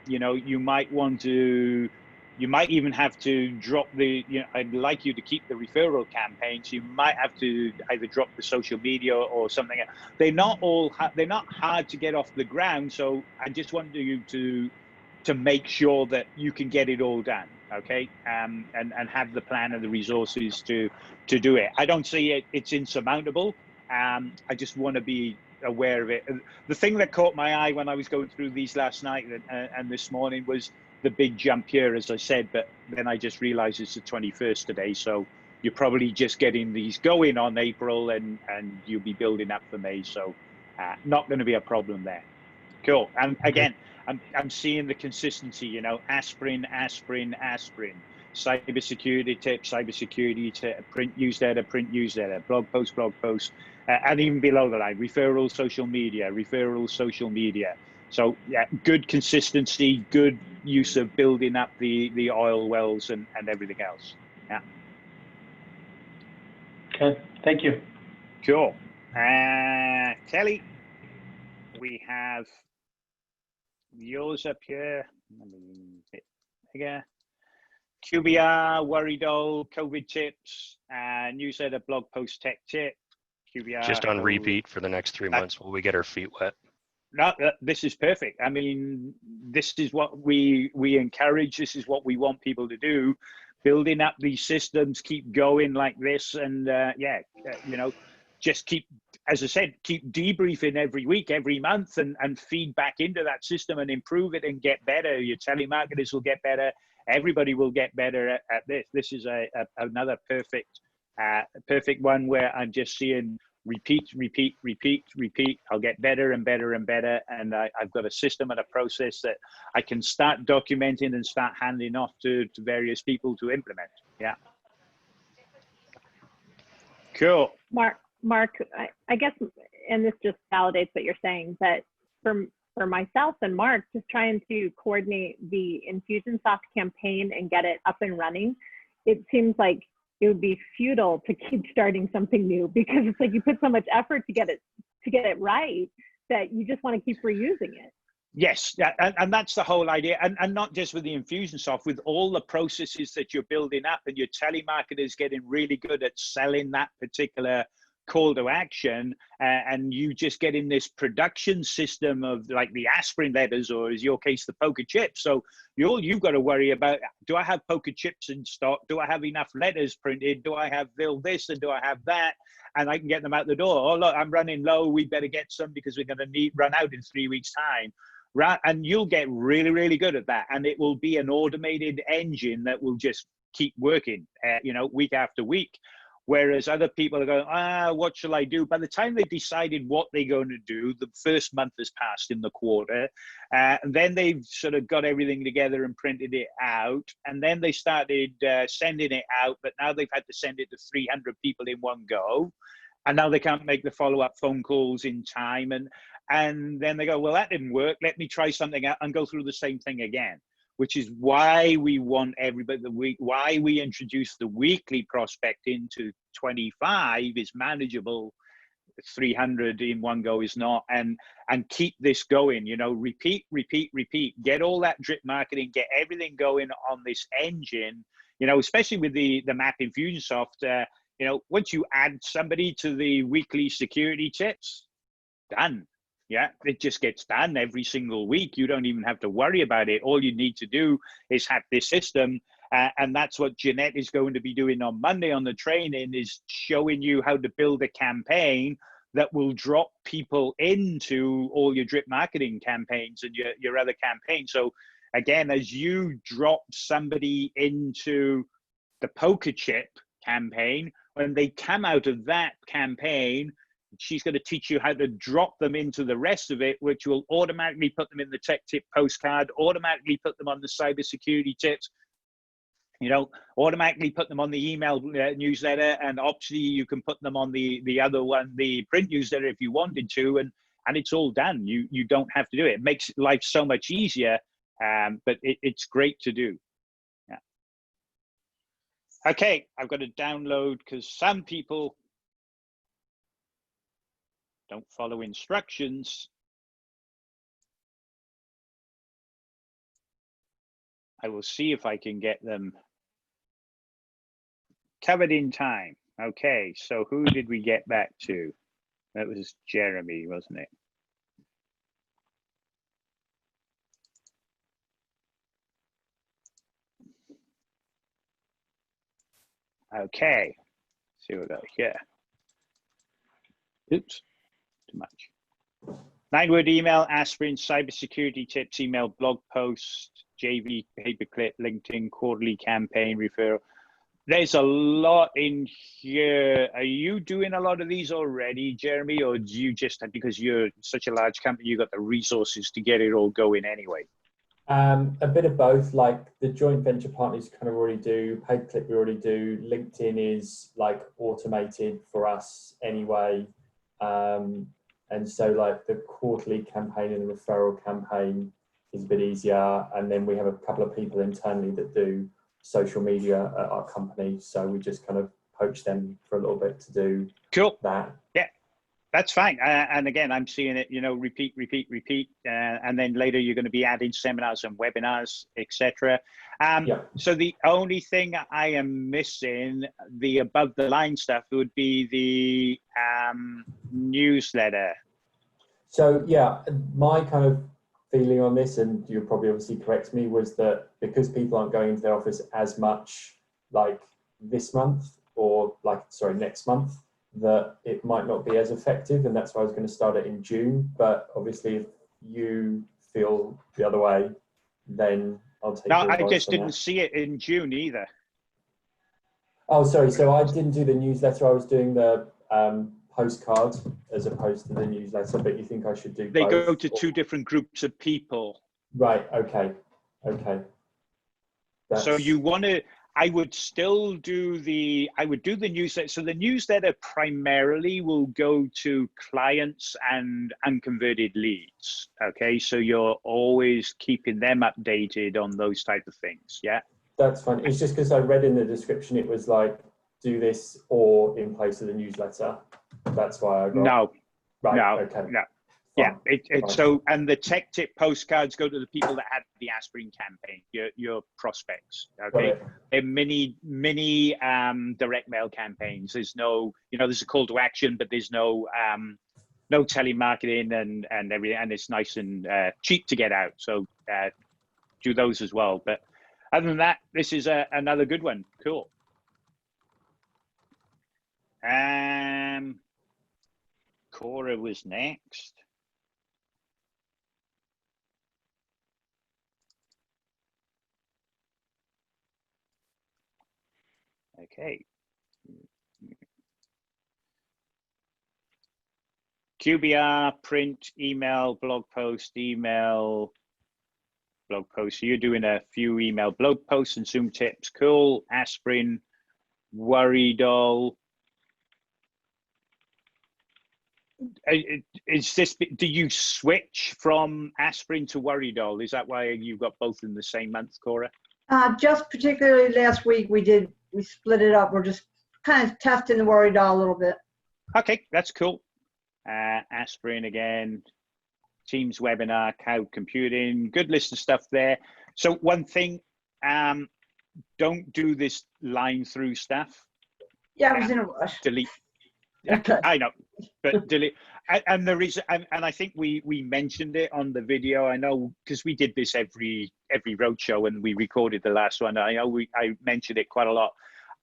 you might want to. You might even have to drop the, I'd like you to keep the referral campaigns. You might have to either drop the social media or something. They're not they're not hard to get off the ground. So I just want you to make sure that you can get it all done. Okay. And have the plan and the resources to do it. I don't see it's insurmountable. I just want to be aware of it. The thing that caught my eye when I was going through these last night and this morning was the big jump here, as I said, but then I just realized it's the 21st today. So you're probably just getting these going on April and you'll be building up for May. So not going to be a problem there. Cool. And again, I'm seeing the consistency, aspirin, aspirin, aspirin, cybersecurity tips, cybersecurity tip, print newsletter, blog post, and even below the line, referral, social media. So yeah, good consistency, good use of building up the oil wells and everything else. Yeah. Okay, thank you. Cool. Kelly, we have yours up here. Let me hit bigger. QBR, worry doll, COVID tips, newsletter, blog post, tech tip. QBR. Just on repeat for the next 3 months while we get our feet wet. No, this is perfect. I mean, this is what we encourage. This is what we want people to do. Building up these systems, keep going like this, and just keep, as I said, keep debriefing every week, every month, and feed back into that system and improve it and get better. Your telemarketers will get better. Everybody will get better at this. This is another perfect one where I'm just seeing repeat. I'll get better and better and better. And I've got a system and a process that I can start documenting and start handing off to various people to implement. Yeah. Cool. Mark, I guess, and this just validates what you're saying, but for myself and Mark, just trying to coordinate the Infusionsoft campaign and get it up and running, it seems like it would be futile to keep starting something new, because it's like you put so much effort to get it right that you just want to keep reusing it. Yes, and that's the whole idea, and not just with the Infusionsoft, with all the processes that you're building up, and your telemarketers getting really good at selling that particular call to action, and you just getting this production system of like the aspirin letters, or is your case the poker chips. So all you've got to worry about, do I have poker chips in stock? Do I have enough letters printed? Do I have this and do I have that? And I can get them out the door. Oh look, I'm running low, we better get some because we're going to run out in 3 weeks time. Right, and you'll get really, really good at that, and it will be an automated engine that will just keep working, week after week. Whereas other people are going, what shall I do? By the time they decided what they're going to do, the first month has passed in the quarter. And then they've sort of got everything together and printed it out. And then they started sending it out, but now they've had to send it to 300 people in one go. And now they can't make the follow-up phone calls in time. And then they go, well, that didn't work. Let me try something out and go through the same thing again, which is why we want everybody, why we introduce the weekly prospect into 25 is manageable. 300 in one go is not, and keep this going, repeat, get all that drip marketing, get everything going on this engine, especially with the map Infusionsoft. Once you add somebody to the weekly security tips, done. Yeah, it just gets done every single week. You don't even have to worry about it. All you need to do is have this system. And that's what Jeanette is going to be doing on Monday on the training, is showing you how to build a campaign that will drop people into all your drip marketing campaigns and your other campaigns. So again, as you drop somebody into the poker chip campaign, when they come out of that campaign, she's going to teach you how to drop them into the rest of it, which will automatically put them in the tech tip postcard, automatically put them on the cybersecurity tips, automatically put them on the email newsletter, and optionally you can put them on the other one, the print newsletter, if you wanted to, and it's all done. You don't have to do it. It makes life so much easier, but it's great to do. Yeah. Okay, I've got to download because some people don't follow instructions. I will see if I can get them covered in time. Okay, so who did we get back to? That was Jeremy, wasn't it? Okay, let's see what we got here. Oops, too much. 9-word email, aspirin, cybersecurity tips, email, blog post, JV, paperclip, LinkedIn, quarterly campaign, referral. There's a lot in here. Are you doing a lot of these already, Jeremy, or do you just, because you're such a large company, you got the resources to get it all going anyway? A bit of both. Like the joint venture partners kind of already do, paperclip we already do, LinkedIn is like automated for us anyway. And so like the quarterly campaign and the referral campaign is a bit easier. And then we have a couple of people internally that do social media at our company. So we just kind of poach them for a little bit to do that. Yeah, that's fine. And again, I'm seeing it, repeat. And then later you're going to be adding seminars and webinars, etc. So the only thing I am missing, the above the line stuff, would be the newsletter. So yeah, my kind of feeling on this, and you'll probably obviously correct me, was that because people aren't going into their office as much like this month or next month, that it might not be as effective, and that's why I was going to start it in June. But obviously if you feel the other way, then I'll take your advice. No, I just didn't see it in June either. Oh, sorry. So I didn't do the newsletter. I was doing the postcard as opposed to the newsletter, but you think I should do both? They go to two different groups of people. Right, okay. So you want to, I would still do the newsletter. So the newsletter primarily will go to clients and unconverted leads. Okay, so you're always keeping them updated on those type of things, yeah? That's fine. It's just because I read in the description, it was like, do this or in place of the newsletter. That's why I got. No. Okay. No. Yeah. So, and the tech tip postcards go to the people that had the aspirin campaign, your prospects. Okay. They're mini direct mail campaigns. There's no, there's a call to action, but there's no telemarketing and everything, and it's nice and cheap to get out. So do those as well. But other than that, this is another good one. Cool. Cora was next. Okay. QBR, print, email, blog post, email, blog post. So you're doing a few email blog posts and Zoom tips. Cool. Aspirin, Worry Doll. Is this, do you switch from aspirin to Worry Doll? Is that why you've got both in the same month, Cora? Just particularly last week, we split it up. We're just kind of testing the Worry Doll a little bit. Okay, that's cool. Aspirin again, Teams webinar, cloud computing, good list of stuff there. So one thing, don't do this line through stuff. Yeah, I was in a rush. Delete. I know, but delete. And there is, and I think we mentioned it on the video. I know because we did this every roadshow and we recorded the last one. I know I mentioned it quite a lot.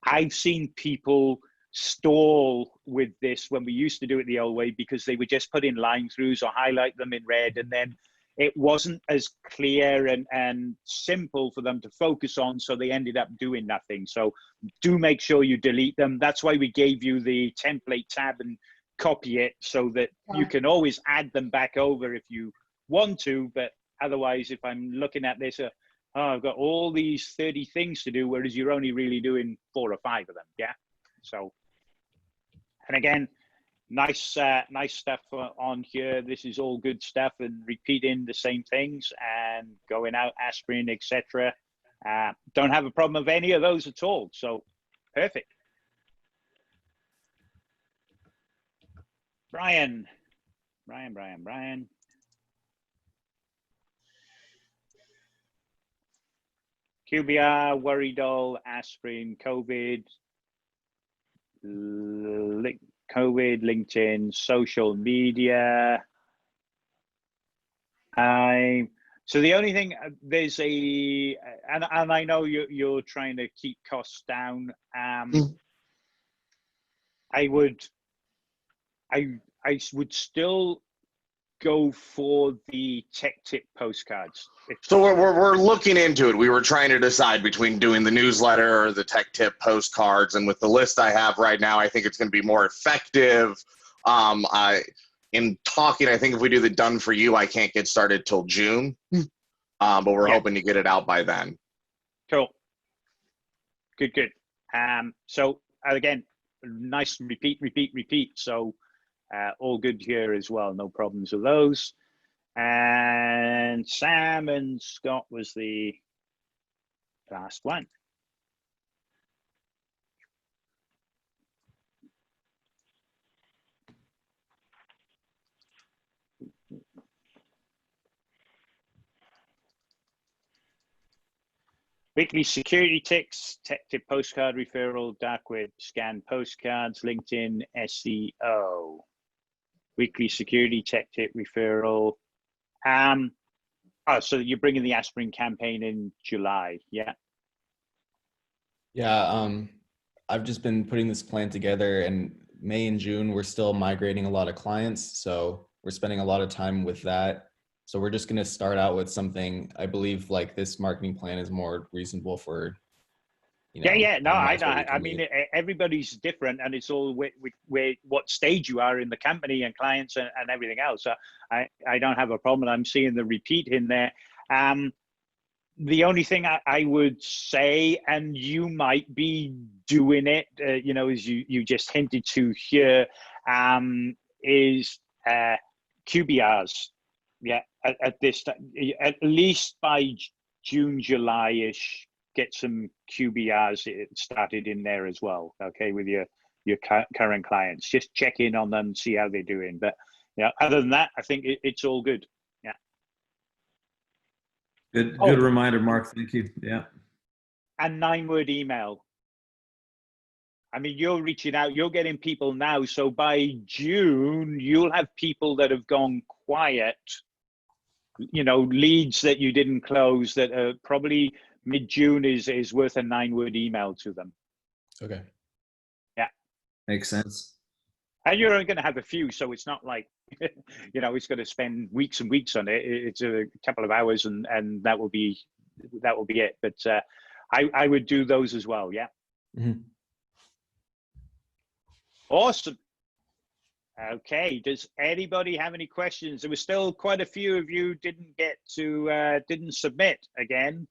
I've seen people stall with this when we used to do it the old way because they would just put in line throughs or highlight them in red, and then it wasn't as clear and simple for them to focus on, so they ended up doing nothing. So do make sure you delete them. That's why we gave you the template tab and copy it so that you can always add them back over if you want to, but otherwise, if I'm looking at this, oh, I've got all these 30 things to do, whereas you're only really doing 4 or 5 of them, yeah? So, and again, nice stuff on here. This is all good stuff, and repeating the same things and going out, aspirin, etc. Don't have a problem with any of those at all. So perfect. Brian. QBR, Worry Doll, aspirin, COVID, LinkedIn, social media. So the only thing, there's a, and I know you're trying to keep costs down. I would still go for the tech tip postcards. So we're looking into it. We were trying to decide between doing the newsletter or the tech tip postcards, and with the list I have right now, I think it's going to be more effective. In talking, I think if we do the done for you, I can't get started till June, but we're hoping to get it out by then. Cool. Good. So again, nice repeat. So all good here as well. No problems with those. And Sam and Scott was the last one. Weekly security ticks, tech tip postcard referral, dark web scan postcards, LinkedIn SEO. Weekly security tech tip referral. So you're bringing the aspirin campaign in July, yeah? Yeah, I've just been putting this plan together, and May and June, we're still migrating a lot of clients. So we're spending a lot of time with that. So we're just going to start out with something, I believe, like this marketing plan is more reasonable for, you know. No, I mean, everybody's different, and it's all where what stage you are in the company and clients and everything else. So I don't have a problem. I'm seeing the repeat in there. The only thing I would say, and you might be doing it, as you just hinted to here, is QBRs. Yeah, at this time, at least by June, July-ish, get some QBRs started in there as well. Okay, with your current clients, just check in on them, see how they're doing. But other than that, I think it's all good. Yeah. Good reminder, Mark. Thank you. Yeah. And 9-word email. I mean, you're reaching out, you're getting people now. So by June, you'll have people that have gone quiet, leads that you didn't close that are probably mid-June is worth a 9-word email to them. Okay. Yeah. Makes sense. And you're only going to have a few, so it's not like, it's going to spend weeks and weeks on it. It's a couple of hours and that will be it. But I would do those as well. Yeah. Mm-hmm. Awesome. Okay, does anybody have any questions? There were still quite a few of you didn't submit again.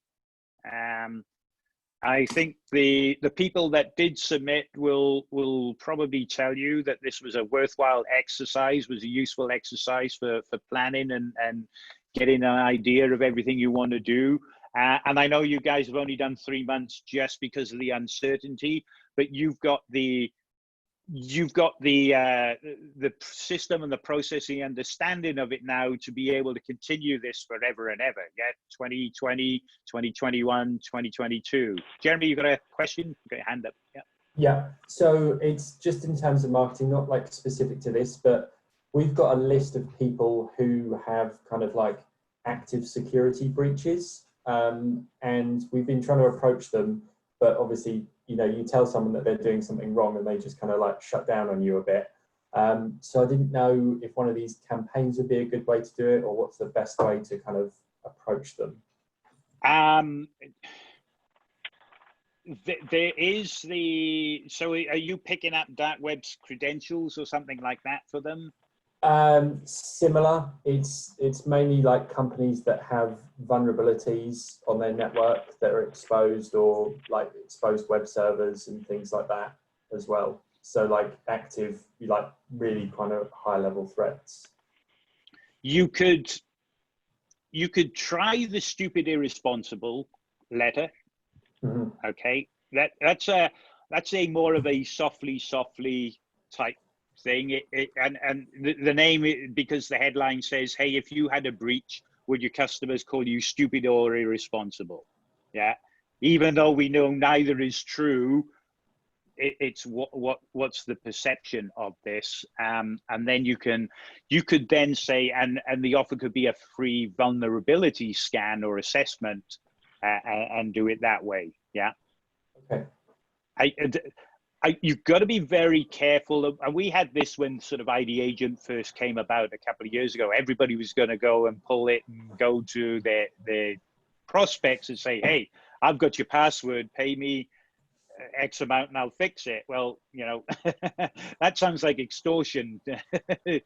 I think the people that did submit will probably tell you that this was a worthwhile exercise, was a useful exercise for planning and getting an idea of everything you want to do. And I know you guys have only done 3 months just because of the uncertainty, but you've got the system and the process, the understanding of it now to be able to continue this forever and ever. Yeah, 2020, 2021, 2022. Jeremy, you got a question? You got your hand up. Yeah. Yeah, so it's just in terms of marketing, not like specific to this, but we've got a list of people who have kind of like active security breaches, and we've been trying to approach them, but obviously, you know, you tell someone that they're doing something wrong and they just kind of like shut down on you a bit. So I didn't know if one of these campaigns would be a good way to do it, or what's the best way to kind of approach them. There is so are you picking up dark web's credentials or something like that for them? Similar. It's mainly like companies that have vulnerabilities on their network that are exposed, or like exposed web servers and things like that as well. So like active, like really kind of high level threats. You could try the stupid irresponsible letter. Mm-hmm. Okay, that's a more of a softly type thing. And the name, because the headline says, hey, if you had a breach, would your customers call you stupid or irresponsible? Yeah, even though we know neither is true, it's what's the perception of this, and then you could then say, and the offer could be a free vulnerability scan or assessment, and do it that way. Yeah. Okay. You've got to be very careful. And we had this when sort of ID Agent first came about a couple of years ago. Everybody was going to go and pull it and go to their prospects and say, hey, I've got your password, pay me X amount and I'll fix it. Well, you know, that sounds like extortion.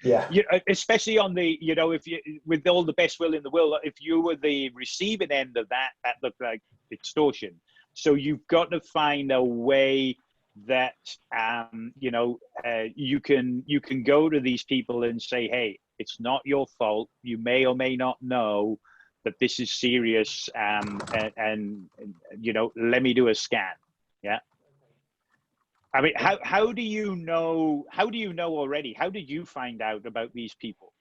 Yeah. Especially on the, you know, if you, with all the best will in the world, if you were the receiving end of that, that looked like extortion. So you've got to find a way that you know, you can go to these people and say, hey, it's not your fault. You may or may not know that this is serious, and you know, let me do a scan. Yeah. I mean, how do you know already? How did you find out about these people?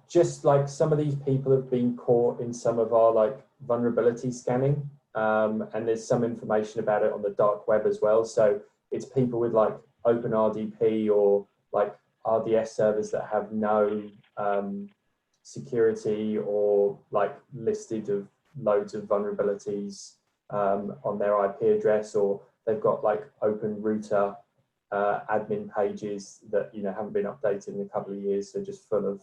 Just like some of these people have been caught in some of our like vulnerability scanning. And there's some information about it on the dark web as well. So it's people with like open RDP or like RDS servers that have no security, or like listed of loads of vulnerabilities on their IP address, or they've got like open router admin pages that, you know, haven't been updated in a couple of years, so just full of.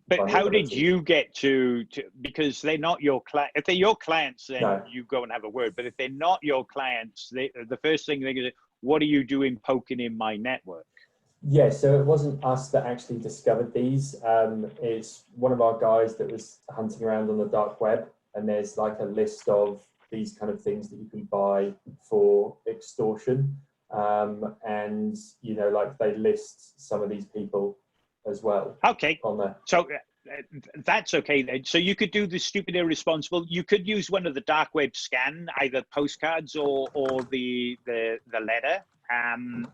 But how did you get to because they're not your client? If they're your clients, then no, you go and have a word. But if they're not your clients, the first thing they're going to say, what are you doing poking in my network? Yeah, so it wasn't us that actually discovered these. It's one of our guys that was hunting around on the dark web, and there's like a list of these kind of things that you can buy for extortion. And, you know, like they list some of these people as well. Okay. On there. So that's okay then. So you could do the stupid irresponsible. You could use one of the dark web scan, either postcards or the letter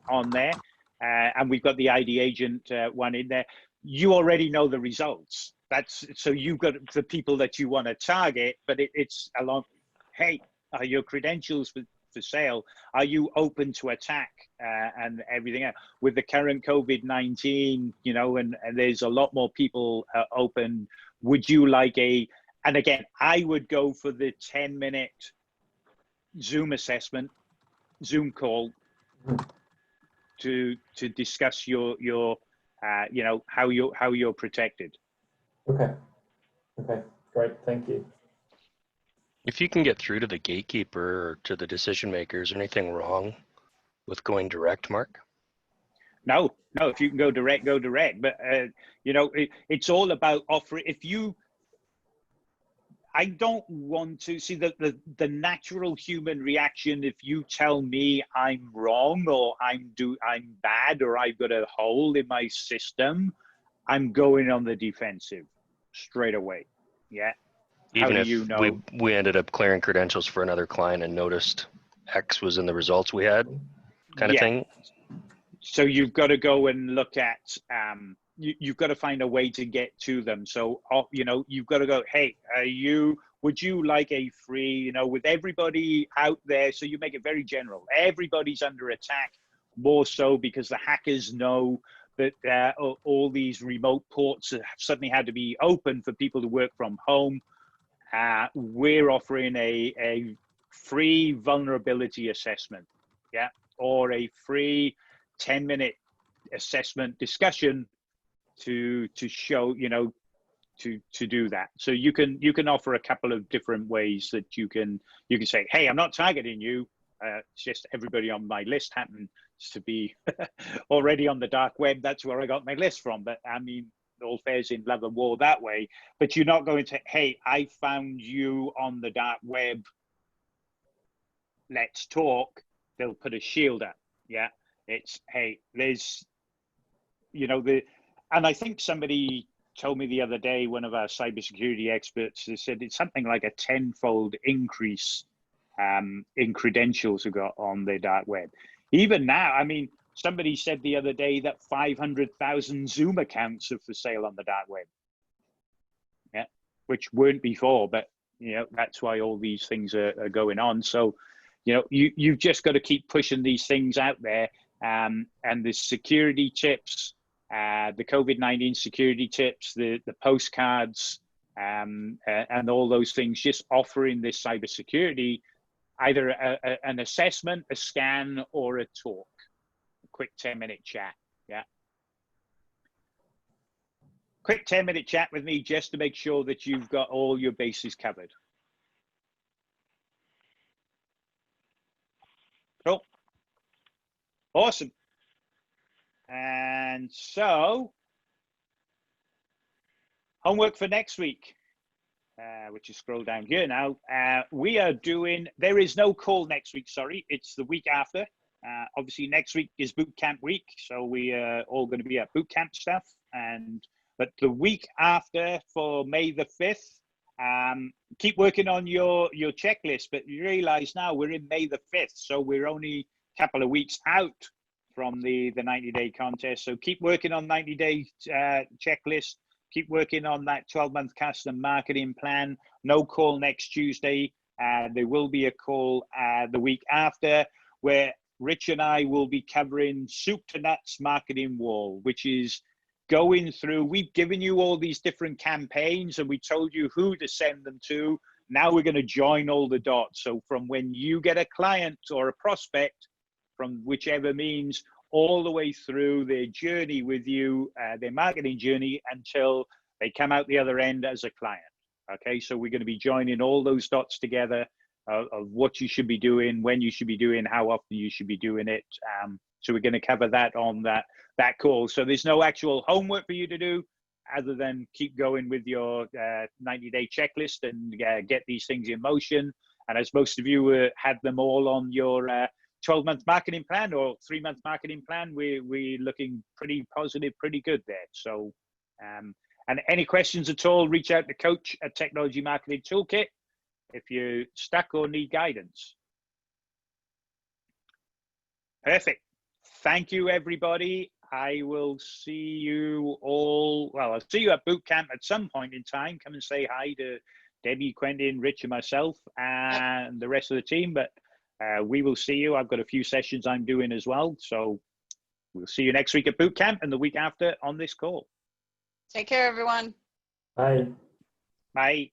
on there. And we've got the ID Agent one in there. You already know the results. That's so you've got the people that you want to target, but it's along. Hey, are your credentials for sale? Are you open to attack and everything else? With the current COVID-19, you know, and there's a lot more people open. Would you like and again, I would go for the 10-minute Zoom assessment, Zoom call to discuss your you know, how you're protected. Okay. Okay, great, thank you. If you can get through to the gatekeeper or to the decision makers, anything wrong with going direct, Mark? No, if you can go direct, go direct. But, you know, it's all about offering. I don't want to see the natural human reaction. If you tell me I'm wrong or I'm bad or I've got a hole in my system, I'm going on the defensive straight away. Yeah. Even How if do you know? we ended up clearing credentials for another client and noticed X was in the results we had, kind of thing. So you've got to go and look at, you've got to find a way to get to them. So, you know, you've got to go, hey, would you like a free, you know, with everybody out there, so you make it very general. Everybody's under attack, more so because the hackers know that all these remote ports have suddenly had to be open for people to work from home. We're offering a free vulnerability assessment, or a free 10-minute assessment discussion to show, you know, to do that. So you can offer a couple of different ways that you can say, hey, I'm not targeting you. It's just everybody on my list happens to be already on the dark web. That's where I got my list from. But I mean, all fares in love and war that way. But you're not going to, hey, I found you on the dark web. Let's talk. They'll put a shield up. Yeah. It's, hey, there's, you know, and I think somebody told me the other day, one of our cybersecurity experts, they said it's something like a 10-fold increase in credentials we got on the dark web. Even now, I mean, somebody said the other day that 500,000 Zoom accounts are for sale on the dark web. Yeah, which weren't before, but you know, that's why all these things are going on. So, you know, you've just got to keep pushing these things out there. And the security tips, the COVID-19 security tips, the postcards, and all those things, just offering this cybersecurity, either an assessment, a scan, or a talk, a quick 10-minute chat. Yeah. Quick 10-minute chat with me just to make sure that you've got all your bases covered. Cool. Awesome. And so, homework for next week, which is scroll down here now. We are doing, there is no call next week, sorry. It's the week after. Obviously, next week is boot camp week. So we are all going to be at boot camp stuff. But the week after, for May the 5th, keep working on your checklist. But you realize now we're in May the 5th. So we're only a couple of weeks out from the 90-day contest. So keep working on 90-day checklist. Keep working on that 12-month custom marketing plan. No call next Tuesday. There will be a call the week after where Rich and I will be covering soup to nuts marketing wall, which is going through, we've given you all these different campaigns and we told you who to send them to. Now we're going to join all the dots. So from when you get a client or a prospect, from whichever means, all the way through their journey with you, their marketing journey, until they come out the other end as a client. Okay, so we're going to be joining all those dots together of what you should be doing, when you should be doing, how often you should be doing it. So we're going to cover that on that call. So there's no actual homework for you to do other than keep going with your 90-day checklist and get these things in motion. And as most of you had them all on your 12-month marketing plan or 3-month marketing plan, we're looking pretty positive, pretty good there. So, and any questions at all, reach out to Coach at Technology Marketing Toolkit if you're stuck or need guidance. Perfect. Thank you, everybody. I will see you all. Well, I'll see you at boot camp at some point in time. Come and say hi to Debbie, Quentin, Rich, and myself, and the rest of the team. But we will see you. I've got a few sessions I'm doing as well. So we'll see you next week at boot camp and the week after on this call. Take care, everyone. Bye. Bye.